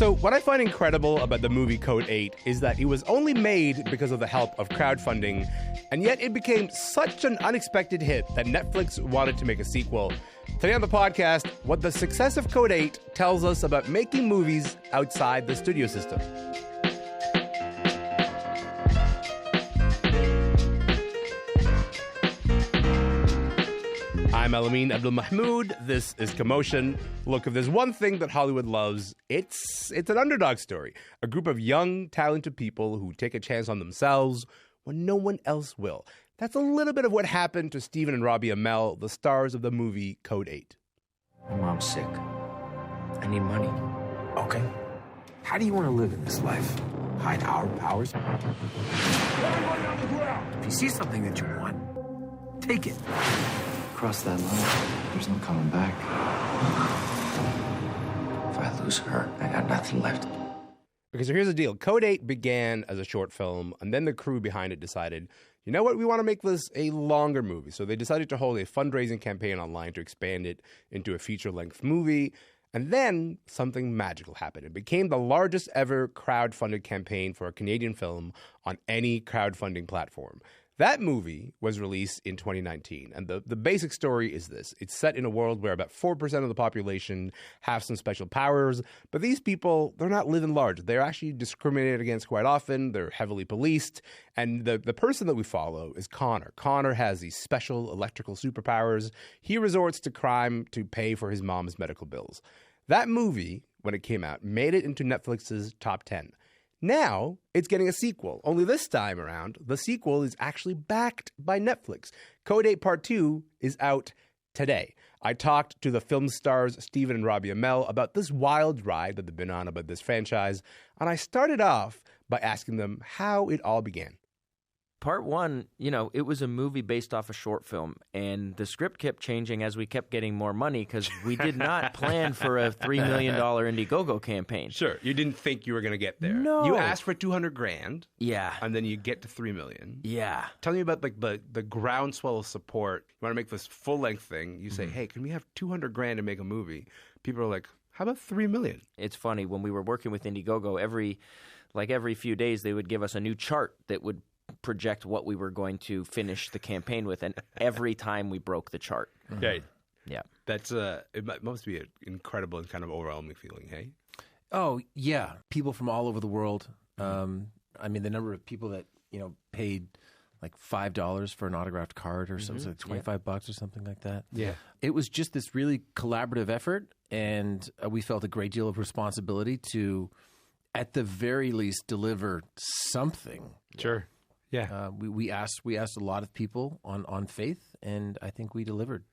So what I find incredible about the movie Code 8 is that it was only made because of the help of crowdfunding, and yet it became such an unexpected hit that Netflix wanted to make a sequel. Today on the podcast, what the success of Code 8 tells us about making movies outside the studio system. I'm Elamin Abdelmahmoud. This is Commotion. Look, if there's one thing that Hollywood loves, it's an underdog story. A group of young, talented people who take a chance on themselves when no one else will. That's a little bit of what happened to Stephen and Robbie Amell, the stars of the movie Code 8. My mom's sick. I need money. Okay. How do you want to live in this life? Hide our powers? Everybody on the ground! If you see something that you want, take it. Cross that line, there's no coming back. If I lose her, I got nothing left. Okay, so here's the deal. Code 8 began as a short film, and then the crew behind it decided, you know what, we want to make this a longer movie. So they decided to hold a fundraising campaign online to expand it into a feature-length movie. And then something magical happened. It became the largest ever crowd-funded campaign for a Canadian film on any crowdfunding platform. That movie was released in 2019, and the basic story is this. It's set in a world where about 4% of the population have some special powers, but these people, they're not living large. They're actually discriminated against quite often. They're heavily policed, and the person that we follow is Connor. Connor has these special electrical superpowers. He resorts to crime to pay for his mom's medical bills. That movie, when it came out, made it into Netflix's top 10. Now, it's getting a sequel. Only this time around, the sequel is actually backed by Netflix. Code 8 Part 2 is out today. I talked to the film stars Stephen and Robbie Amell about this wild ride that they've been on about this franchise, and I started off by asking them how it all began. Part one, it was a movie based off a short film, and the script kept changing as we kept getting more money because we did not plan for a $3 million Indiegogo campaign. Sure. You didn't think you were going to get there. No. You asked for $200,000. Yeah. And then you get to $3 million. Yeah. Tell me about the groundswell of support. You want to make this full-length thing. You say, hey, can we have $200,000 to make a movie? People are like, how about $3 million? It's funny. When we were working with Indiegogo, every few days they would give us a new chart that would project what we were going to finish the campaign with, and every time we broke the chart. Right. Yeah. That's it must be an incredible and kind of overwhelming feeling, hey? Oh, yeah. People from all over the world. I mean, the number of people that, paid like $5 for an autographed card or something, like $25 or something like that. Yeah. It was just this really collaborative effort, and we felt a great deal of responsibility to, at the very least, deliver something. Sure. Yeah. We asked a lot of people on faith, and I think we delivered.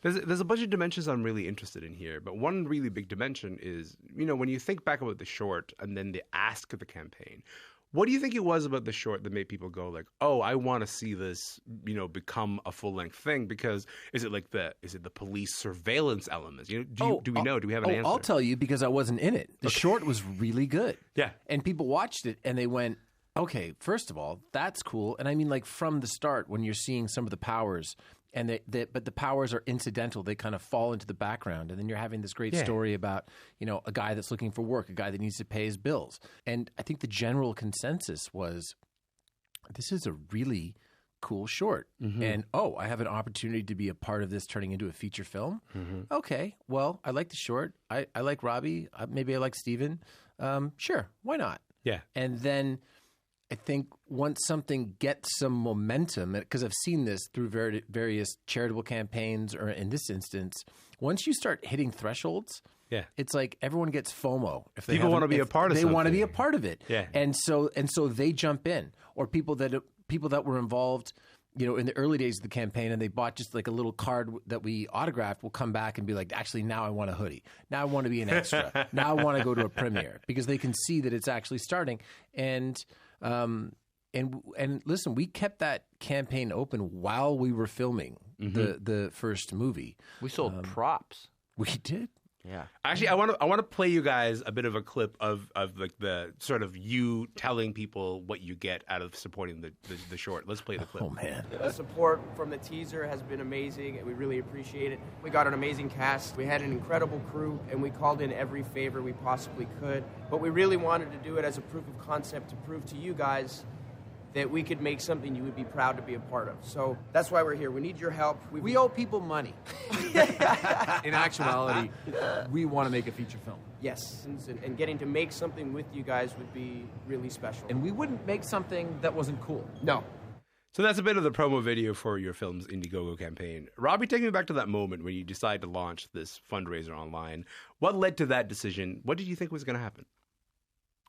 There's a bunch of dimensions I'm really interested in here, but one really big dimension is, when you think back about the short and then the ask of the campaign, what do you think it was about the short that made people go like, oh, I want to see this, become a full-length thing? Because is it the police surveillance elements? Do we know? Do we have an answer? I'll tell you, because I wasn't in it. The short was really good. Yeah. And people watched it and they went, okay, first of all, that's cool. And I mean, like from the start, when you're seeing some of the powers, but the powers are incidental. They kind of fall into the background. And then you're having this great story about, a guy that's looking for work, a guy that needs to pay his bills. And I think the general consensus was, this is a really cool short. Mm-hmm. And, I have an opportunity to be a part of this turning into a feature film. Mm-hmm. Okay, well, I like the short. I like Robbie. Maybe I like Stephen. Sure, why not? Yeah. And then I think once something gets some momentum, because I've seen this through various charitable campaigns, or in this instance, once you start hitting thresholds, it's like everyone gets FOMO. If people want to be a part of it, they want to be a part of it. Yeah. And so they jump in, or people that were involved, in the early days of the campaign, and they bought just like a little card that we autographed, will come back and be like, actually, now I want a hoodie. Now I want to be an extra. Now I want to go to a premiere, because they can see that it's actually starting. And listen, we kept that campaign open while we were filming the first movie. We sold props. We did. Yeah. Actually, I want to play you guys a bit of a clip of like the sort of you telling people what you get out of supporting the short. Let's play the clip. Oh man. The support from the teaser has been amazing, and we really appreciate it. We got an amazing cast. We had an incredible crew, and we called in every favor we possibly could. But we really wanted to do it as a proof of concept to prove to you guys that we could make something you would be proud to be a part of. So that's why we're here. We need your help. We owe people money. In actuality, we want to make a feature film. Yes, and getting to make something with you guys would be really special. And we wouldn't make something that wasn't cool. No. So that's a bit of the promo video for your film's Indiegogo campaign. Robbie, take me back to that moment when you decided to launch this fundraiser online. What led to that decision? What did you think was going to happen?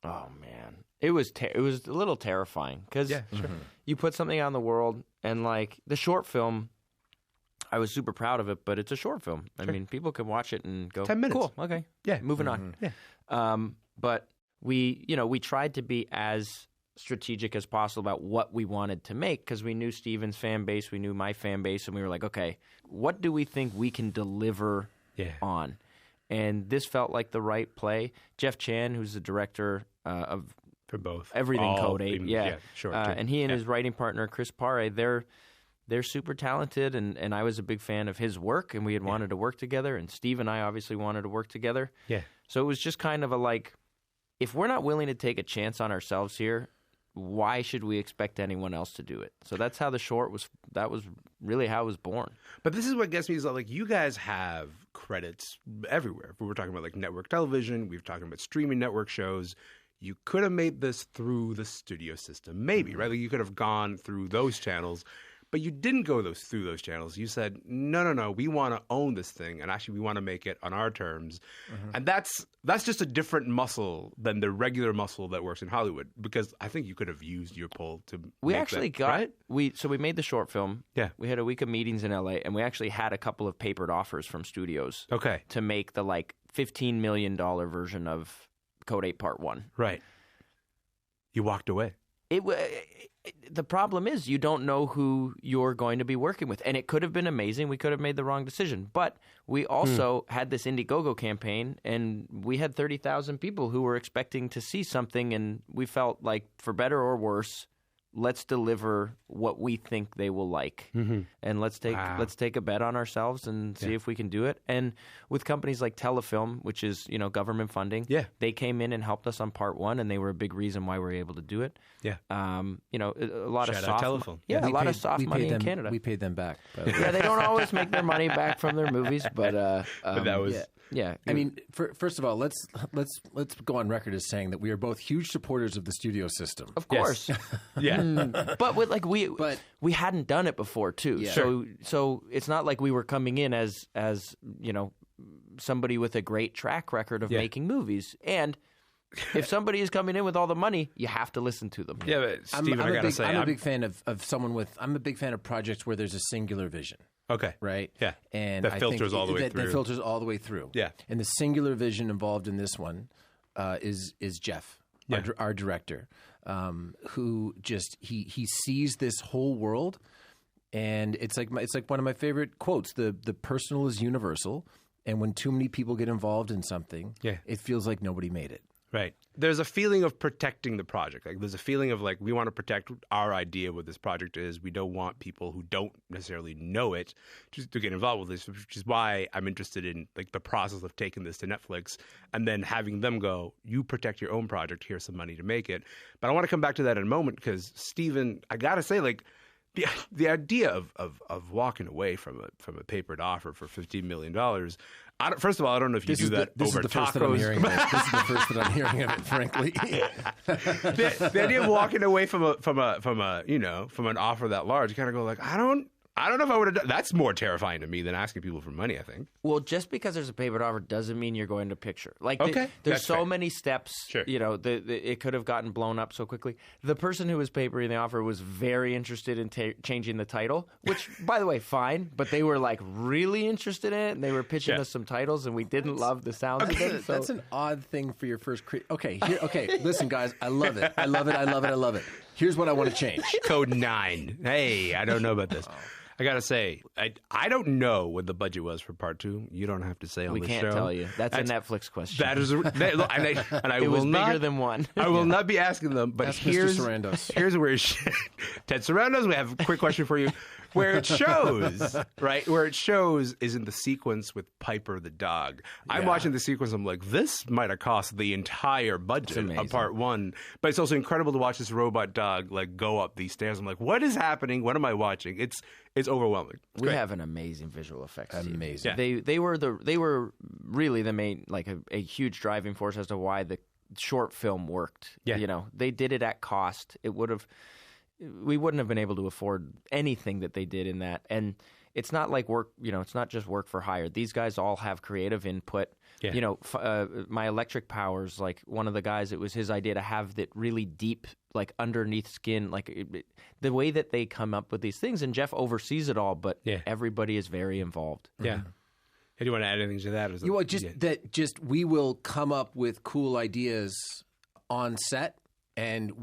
Oh man, it was a little terrifying because you put something out in the world, and like the short film, I was super proud of it, but it's a short film. Sure. I mean, people can watch it and go, 10 minutes. Cool, okay, Yeah, moving on. Yeah. But we tried to be as strategic as possible about what we wanted to make because we knew Stephen's fan base, we knew my fan base, and we were like, okay, what do we think we can deliver on? And this felt like the right play. Jeff Chan, who's the director of for both everything Code 8, sure, and he and his writing partner Chris Paré, they're super talented, and I was a big fan of his work, and we had wanted to work together, and Steve and I obviously wanted to work together. Yeah. So it was just kind of a like, if we're not willing to take a chance on ourselves here, why should we expect anyone else to do it? So that's how the short was. That was really how it was born. But this is what gets me is that, like, you guys have credits everywhere. If we were talking about like network television, we've talking about streaming network shows. You could have made this through the studio system, maybe, right? Like you could have gone through those channels, but you didn't go through those channels. You said, no, we want to own this thing, and actually we want to make it on our terms. And that's just a different muscle than the regular muscle that works in Hollywood, because I think you could have used your pull to We make actually that, got right? we made the short film. Yeah. We had a week of meetings in LA, and we actually had a couple of papered offers from studios Okay. to make the like $15 million version of Code 8 Part 1. Right. You walked away. The problem is you don't know who you're going to be working with. And it could have been amazing. We could have made the wrong decision. But we also had this Indiegogo campaign, and we had 30,000 people who were expecting to see something. And we felt like, for better or worse, let's deliver what we think they will like. And let's take a bet on ourselves and see if we can do it. And with companies like Telefilm, which is, government funding, they came in and helped us on Part 1, and they were a big reason why we were able to do it. Yeah. A lot Shout of out soft Telefilm. Yeah, a lot of soft money in Canada. We paid them back. Yeah, they don't always make their money back from their movies, but that was yeah. I mean, first of all, let's go on record as saying that we are both huge supporters of the studio system. Of course. But we hadn't done it before too. Yeah. So it's not like we were coming in as somebody with a great track record of making movies. And if somebody is coming in with all the money, you have to listen to them. Yeah, but Stephen, I gotta say, I'm a big fan of someone with. I'm a big fan of projects where there's a singular vision. Okay. Right? Yeah. And that filters all the way through. That filters all the way through. Yeah. And the singular vision involved in this one is Jeff, our director, who just he sees this whole world, and it's like one of my favorite quotes. The personal is universal, and when too many people get involved in something, it feels like nobody made it. Right. There's a feeling of protecting the project. Like there's a feeling of like we want to protect our idea what this project is. We don't want people who don't necessarily know it just to get involved with this, which is why I'm interested in like the process of taking this to Netflix and then having them go, you protect your own project, here's some money to make it. But I want to come back to that in a moment because Stephen, I gotta say, like the idea of walking away from a papered offer for $15 million. First of all, I don't know if you do that over tacos. This is the first that I'm hearing of it, frankly. the idea of walking away from an offer that large, you kind of go like, I don't know if I would have done. That's more terrifying to me than asking people for money, I think. Well, just because there's a papered offer doesn't mean you're going to picture. Like, there's so many steps. Sure. It could have gotten blown up so quickly. The person who was papering the offer was very interested in changing the title, which, by the way, fine. But they were like really interested in it, and they were pitching us some titles, and we didn't love the sounds of it. So. That's an odd thing for your first. Okay, listen, guys, I love it. Here's what I want to change. Code 9. Hey, I don't know about this. I gotta say, I don't know what the budget was for part 2. You don't have to say on We the can't show. tell you. That's a Netflix question. That is, and I it will was not, bigger than one. I will not be asking them. But Ask Mr. here's Sarandos. here's where Ted Sarandos. We have a quick question for you. Where it shows, right? Where it shows is in the sequence with Piper the dog. I'm watching the sequence. I'm like, this might have cost the entire budget of part 1. But it's also incredible to watch this robot dog like go up these stairs. I'm like, what is happening? What am I watching? It's overwhelming. It's We great. have an amazing visual effects team. Amazing. Yeah. They were really the main, like a huge driving force as to why the short film worked. Yeah. You know, they did it at cost. We wouldn't have been able to afford anything that they did in that. And it's not like work, you know, it's not just work for hire. These guys all have creative input. Yeah. You know, my electric powers, like one of the guys, it was his idea to have that really deep, like underneath skin, like the way that they come up with these things. And Jeff oversees it all, but everybody is very involved. Yeah. Hey, do you want to add anything to that? Or is You it- know, just we will come up with cool ideas on set, and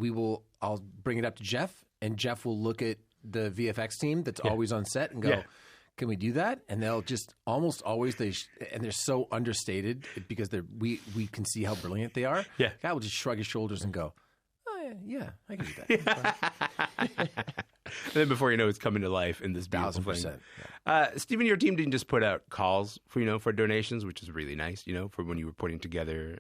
I'll bring it up to Jeff, and Jeff will look at the VFX team that's always on set and go, can we do that? And they'll just almost always and they're so understated because we can see how brilliant they are. Yeah. Guy will just shrug his shoulders and go, oh yeah, I can do that. And then before you know, it's coming to life in this beautiful 1000%. thing. Stephen, your team didn't just put out calls for donations, which is really nice. For when you were putting together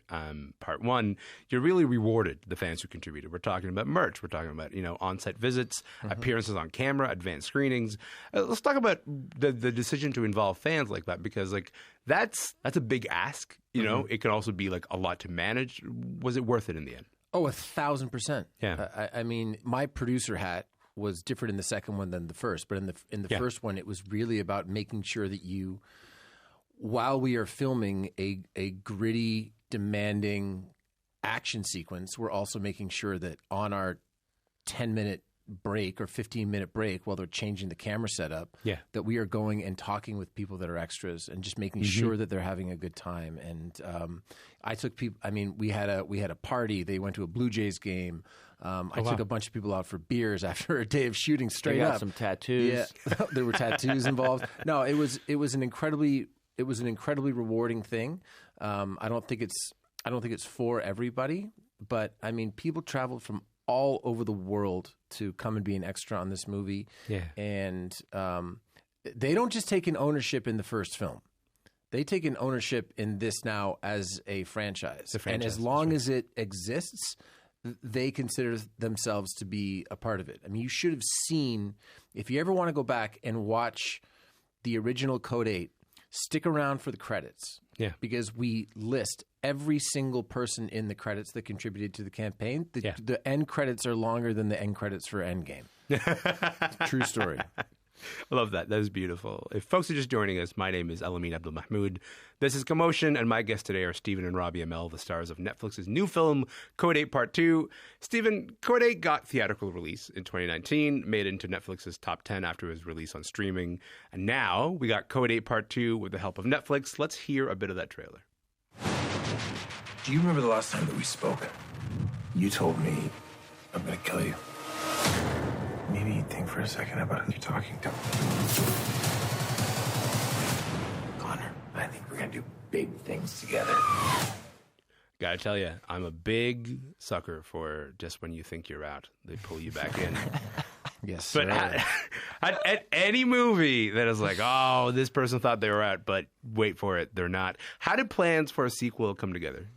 part 1, you really rewarded the fans who contributed. We're talking about merch. We're talking about on-set visits, appearances on camera, advanced screenings. Let's talk about the decision to involve fans like that, because like that's a big ask. It can also be like a lot to manage. Was it worth it in the end? Oh, 1,000%. Yeah. I mean, my producer hat was different in the second one than the first, but in the first one, it was really about making sure that while we are filming a gritty, demanding action sequence, we're also making sure that on our 10-minute break or 15-minute break while they're changing the camera setup, that we are going and talking with people that are extras and just making sure that they're having a good time. And I took people. I mean, we had a party. They went to a Blue Jays game. I took a bunch of people out for beers after a day of shooting. Straight They got up, some tattoos. Yeah, there were tattoos involved. No, it was an incredibly rewarding thing. I don't think it's for everybody, but I mean, people traveled from all over the world to come and be an extra on this movie. Yeah. And they don't just take an ownership in the first film. They take an ownership in this now as a franchise. And as long as it exists, they consider themselves to be a part of it. I mean, you should have seen, if you ever want to go back and watch the original Code 8, stick around for the credits. Yeah. Because we list every single person in the credits that contributed to the campaign. The end credits are longer than the end credits for Endgame. True story. I love that. That is beautiful. If folks are just joining us, my name is Elamin Abdelmahmoud. This is Commotion, and my guests today are Stephen and Robbie Amell, the stars of Netflix's new film, Code 8 Part 2. Stephen, Code 8 got theatrical release in 2019, made it into Netflix's top 10 after its release on streaming. And now we got Code 8 Part 2 with the help of Netflix. Let's hear a bit of that trailer. Do you remember the last time that we spoke? You told me I'm gonna kill you. Maybe you'd think for a second about who you're talking to. Connor, I think we're gonna do big things together. Gotta tell you, I'm a big sucker for just when you think you're out, they pull you back in. Yes, But sir. at any movie that is like, oh, this person thought they were out, but wait for it, they're not. How did plans for a sequel come together?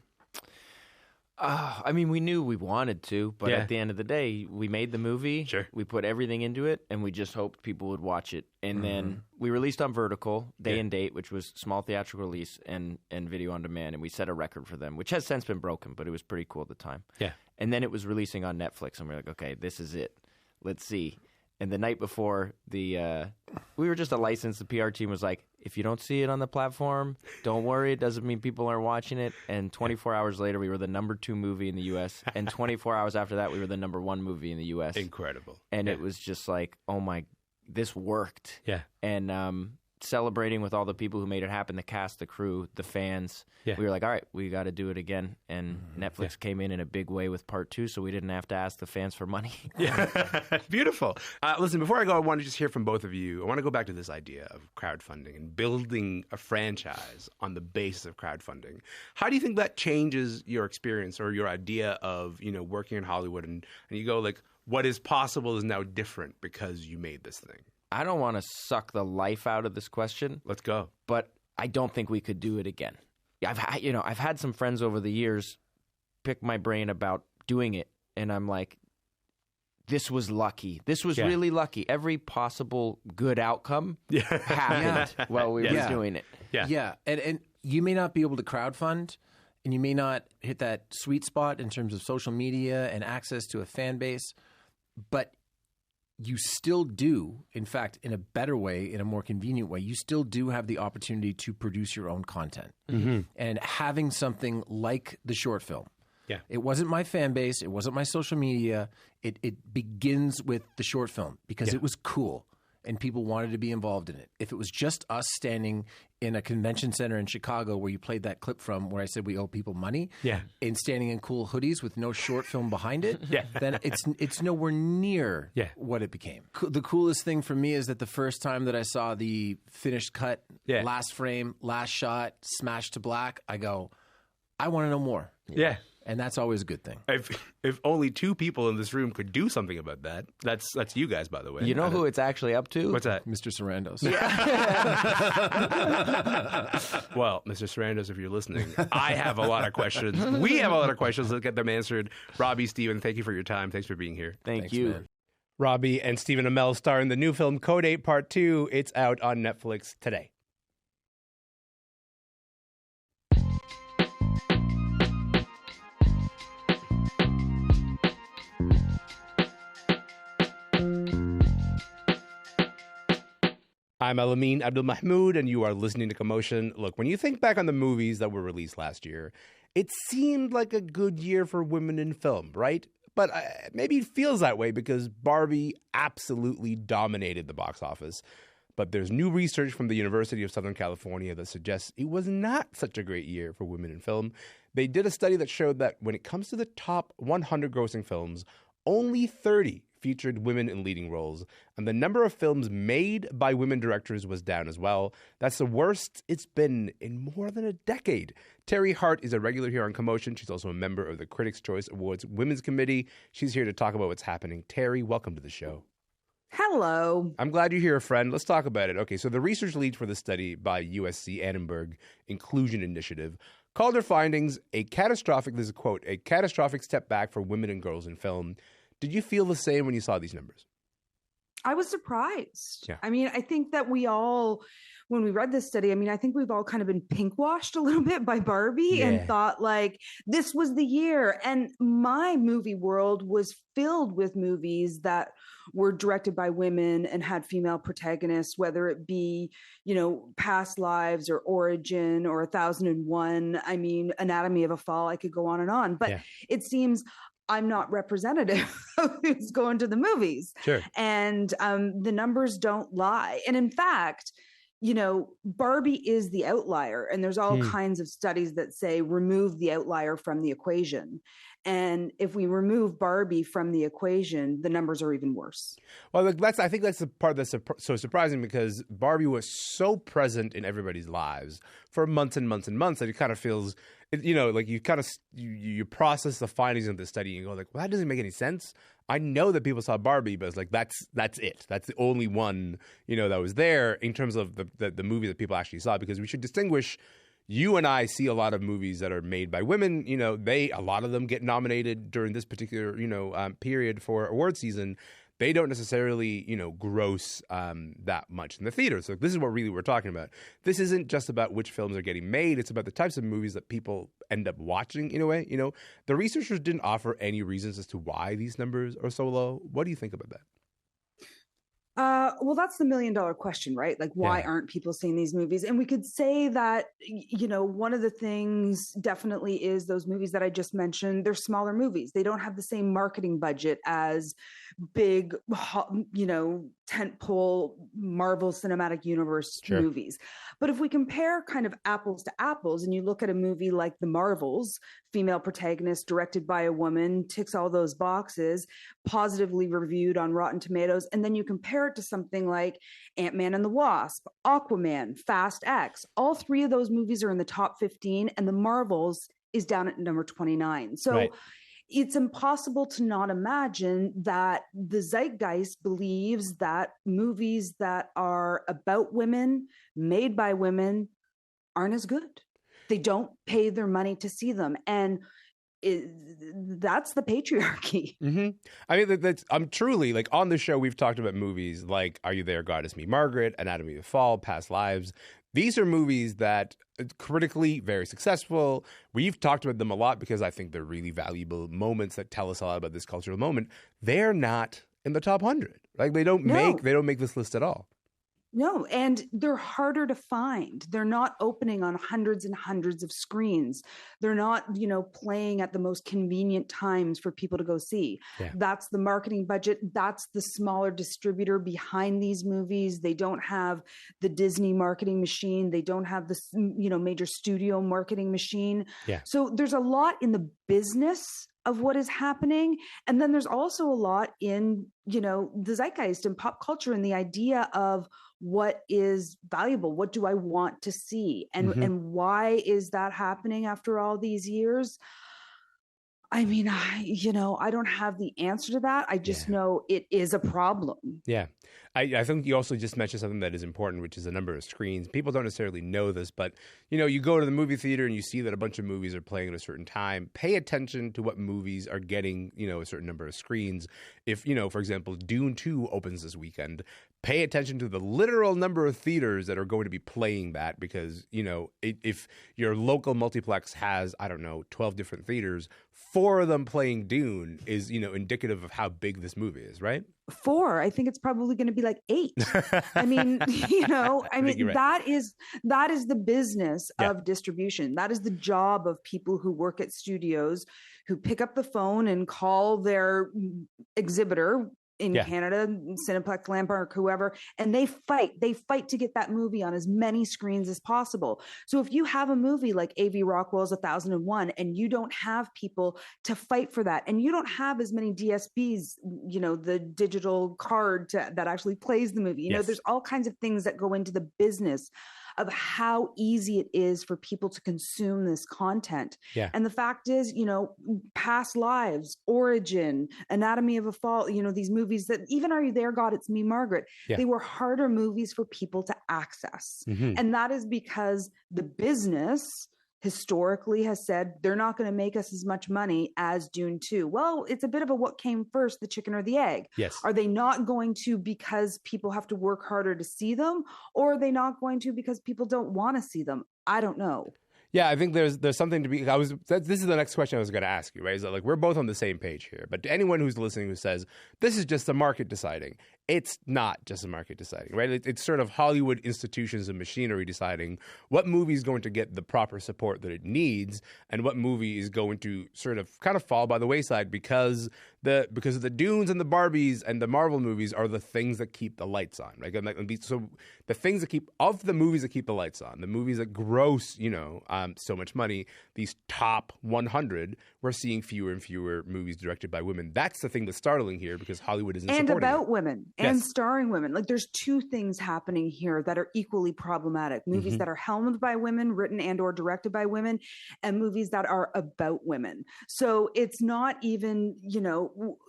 I mean, we knew we wanted to, but at the end of the day, we made the movie. Sure. We put everything into it, and we just hoped people would watch it. And then we released on Vertical, day and date, which was small theatrical release and video on demand, and we set a record for them, which has since been broken, but it was pretty cool at the time. Yeah. And then it was releasing on Netflix, and we were like, okay, this is it. Let's see. And the night before, we were just a license. The PR team was like, if you don't see it on the platform, don't worry. It doesn't mean people aren't watching it. And 24 hours later, we were the number 2 movie in the U.S. And 24 hours after that, we were the number 1 movie in the U.S. Incredible. And it was just like, oh my, this worked. Yeah. And celebrating with all the people who made it happen, the cast, the crew, the fans. Yeah. We were like, all right, we got to do it again. And Netflix came in a big way with part 2, so we didn't have to ask the fans for money. Yeah, beautiful. Listen, before I go, I want to just hear from both of you. I want to go back to this idea of crowdfunding and building a franchise on the basis of crowdfunding. How do you think that changes your experience or your idea of, working in Hollywood? And you go like, what is possible is now different because you made this thing. I don't want to suck the life out of this question. Let's go. But I don't think we could do it again. I've had some friends over the years pick my brain about doing it, and I'm like, this was lucky. This was really lucky. Every possible good outcome happened while we were doing it. Yeah. And you may not be able to crowdfund, and you may not hit that sweet spot in terms of social media and access to a fan base, but you still do, in fact, in a better way, in a more convenient way, you still do have the opportunity to produce your own content. Mm-hmm. And having something like the short film. Yeah. It wasn't my fan base. It wasn't my social media. It begins with the short film because it was cool and people wanted to be involved in it. If it was just us standing in a convention center in Chicago where you played that clip from where I said we owe people money and standing in cool hoodies with no short film behind it, then it's nowhere near what it became. The coolest thing for me is that the first time that I saw the finished cut, last frame, last shot, smashed to black, I go, I want to know more. Yeah. And that's always a good thing. If only 2 people in this room could do something about that, that's you guys, by the way. You know who it's actually up to? What's that? Mr. Sarandos. Well, Mr. Sarandos, if you're listening, I have a lot of questions. We have a lot of questions. Let's get them answered. Robbie, Stephen, thank you for your time. Thanks for being here. Thanks, you. Man. Robbie and Stephen Amell star in the new film Code 8 Part 2. It's out on Netflix today. I'm Elamin Abdelmahmoud, and you are listening to Commotion. Look, when you think back on the movies that were released last year, it seemed like a good year for women in film, right? But maybe it feels that way because Barbie absolutely dominated the box office. But there's new research from the University of Southern California that suggests it was not such a great year for women in film. They did a study that showed that when it comes to the top 100 grossing films, only 30 featured women in leading roles, and the number of films made by women directors was down as well. That's the worst it's been in more than a decade. Teri Hart is a regular here on Commotion. She's also a member of the Critics' Choice Awards Women's Committee. She's here to talk about what's happening. Teri, welcome to the show. Hello. I'm glad you're here, friend. Let's talk about it. Okay, so the research lead for the study by USC Annenberg Inclusion Initiative called her findings a catastrophic, this is a quote, a catastrophic step back for women and girls in film. Did you feel the same when you saw these numbers? I was surprised. Yeah. I mean, I think that we all, when we read this study, I think we've all kind of been pink-washed a little bit by Barbie and thought like, this was the year. And my movie world was filled with movies that were directed by women and had female protagonists, whether it be, Past Lives or Origin or 1001. I mean, Anatomy of a Fall, I could go on and on. But it seems I'm not representative of who's going to the movies. Sure. And the numbers don't lie. And in fact, Barbie is the outlier. And there's all kinds of studies that say remove the outlier from the equation. And if we remove Barbie from the equation, the numbers are even worse. Well, I think that's the part that's so surprising because Barbie was so present in everybody's lives for months and months and months that it kind of feels, like you kind of you process the findings of the study and you go like, well, that doesn't make any sense. I know that people saw Barbie, but it's like that's it. That's the only one that was there in terms of the movie that people actually saw, because we should distinguish. You and I see a lot of movies that are made by women. A lot of them get nominated during this particular, period for award season. They don't necessarily, gross that much in the theater. So this is what really we're talking about. This isn't just about which films are getting made. It's about the types of movies that people end up watching in a way. The researchers didn't offer any reasons as to why these numbers are so low. What do you think about that? Well, that's the $1 million question, right? Like, why aren't people seeing these movies? And we could say that, one of the things definitely is those movies that I just mentioned, they're smaller movies. They don't have the same marketing budget as big, tentpole Marvel Cinematic Universe movies. But if we compare kind of apples to apples, and you look at a movie like The Marvels, female protagonist, directed by a woman, ticks all those boxes, positively reviewed on Rotten Tomatoes, and then you compare it to something like Ant-Man and the Wasp, Aquaman, Fast X. All three of those movies are in the top 15, and The Marvels is down at number 29. So it's impossible to not imagine that the zeitgeist believes that movies that are about women, made by women, aren't as good. They don't pay their money to see them. And that's the patriarchy. Mm-hmm. I mean, I'm truly, like, on the show, we've talked about movies like Are You There, God Is Me, Margaret, Anatomy of a Fall, Past Lives. These are movies that critically very successful. We've talked about them a lot because I think they're really valuable moments that tell us a lot about this cultural moment. They're not in the top 100. Like, they don't make this list at all. No, and they're harder to find. They're not opening on hundreds and hundreds of screens. They're not, playing at the most convenient times for people to go see. Yeah. That's the marketing budget. That's the smaller distributor behind these movies. They don't have the Disney marketing machine. They don't have the, major studio marketing machine. Yeah. So there's a lot in the business of what is happening. And then there's also a lot in, the zeitgeist and pop culture and the idea of what is valuable. What do I want to see? And why is that happening after all these years? I mean, I don't have the answer to that. I just know it is a problem. Yeah. I think you also just mentioned something that is important, which is the number of screens. People don't necessarily know this, but, you go to the movie theater and you see that a bunch of movies are playing at a certain time. Pay attention to what movies are getting, a certain number of screens. If, for example, Dune 2 opens this weekend, pay attention to the literal number of theaters that are going to be playing that because, if your local multiplex has, 12 different theaters, 4 of them playing Dune is, indicative of how big this movie is, right? 4. I think it's probably going to be like 8. I mean, right. that is the business of distribution. That is the job of people who work at studios who pick up the phone and call their exhibitor in Canada, Cineplex, Landmark, whoever, and they fight to get that movie on as many screens as possible. So if you have a movie like A.V. Rockwell's 1001 and you don't have people to fight for that, and you don't have as many DSPs, the digital card that actually plays the movie, there's all kinds of things that go into the business of how easy it is for people to consume this content. Yeah. And the fact is, Past Lives, Origin, Anatomy of a Fall, these movies that even Are You There, God, It's Me, Margaret, they were harder movies for people to access. Mm-hmm. And that is because the business historically has said they're not going to make us as much money as Dune 2. Well, it's a bit of a what came first, the chicken or the egg. Yes. Are they not going to because people have to work harder to see them? Or are they not going to because people don't want to see them? I don't know. Yeah, I think there's something to be. This is the next question I was going to ask you, right? Is that, like, we're both on the same page here, but to anyone who's listening who says this is just the market deciding, it's not just the market deciding, right? It's sort of Hollywood institutions and machinery deciding what movie is going to get the proper support that it needs, and what movie is going to sort of kind of fall by the wayside because of the Dunes and the Barbies and the Marvel movies are the things that keep the lights on, right? So the things that keep of the movies that keep the lights on, the movies that gross, so much money, these top 100, we're seeing fewer and fewer movies directed by women. That's the thing that's startling here because Hollywood isn't supporting it. And about women and starring women. Like, there's 2 things happening here that are equally problematic. Movies that are helmed by women, written and or directed by women, and movies that are about women. So it's not even,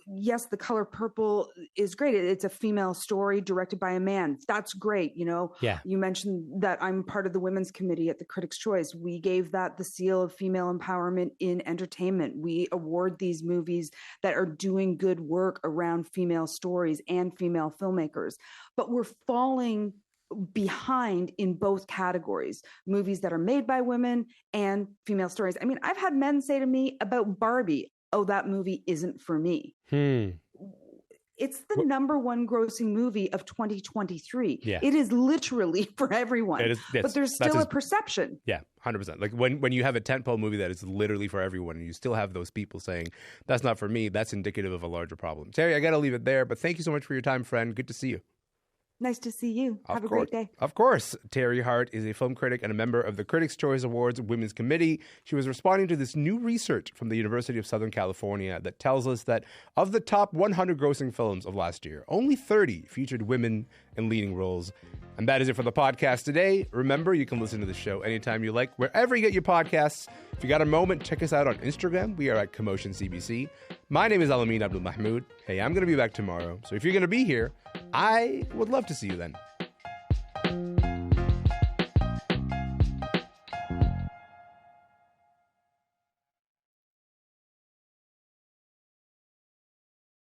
yes, The Color Purple is great. It's a female story directed by a man. That's great. You mentioned that I'm part of the women's committee at the Critics' Choice. We gave that the seal of female empowerment in entertainment. We award these movies that are doing good work around female stories and female filmmakers. But we're falling behind in both categories, movies that are made by women and female stories. I mean, I've had men say to me about Barbie, oh, that movie isn't for me. It's the number one grossing movie of 2023. Yeah. It is literally for everyone. But there's still a perception. Yeah, 100%. Like when you have a tentpole movie that is literally for everyone and you still have those people saying, that's not for me, that's indicative of a larger problem. Teri, I got to leave it there, but thank you so much for your time, friend. Good to see you. Nice to see you. Have a great day. Of course. Teri Hart is a film critic and a member of the Critics' Choice Awards Women's Committee. She was responding to this new research from the University of Southern California that tells us that of the top 100 grossing films of last year, only 30 featured women in leading roles. And that is it for the podcast today. Remember, you can listen to the show anytime you like, wherever you get your podcasts. If you got a moment, check us out on Instagram. We are at Commotion CBC. My name is Elamin Abdelmahmoud. Hey, I'm going to be back tomorrow. So if you're going to be here, I would love to see you then.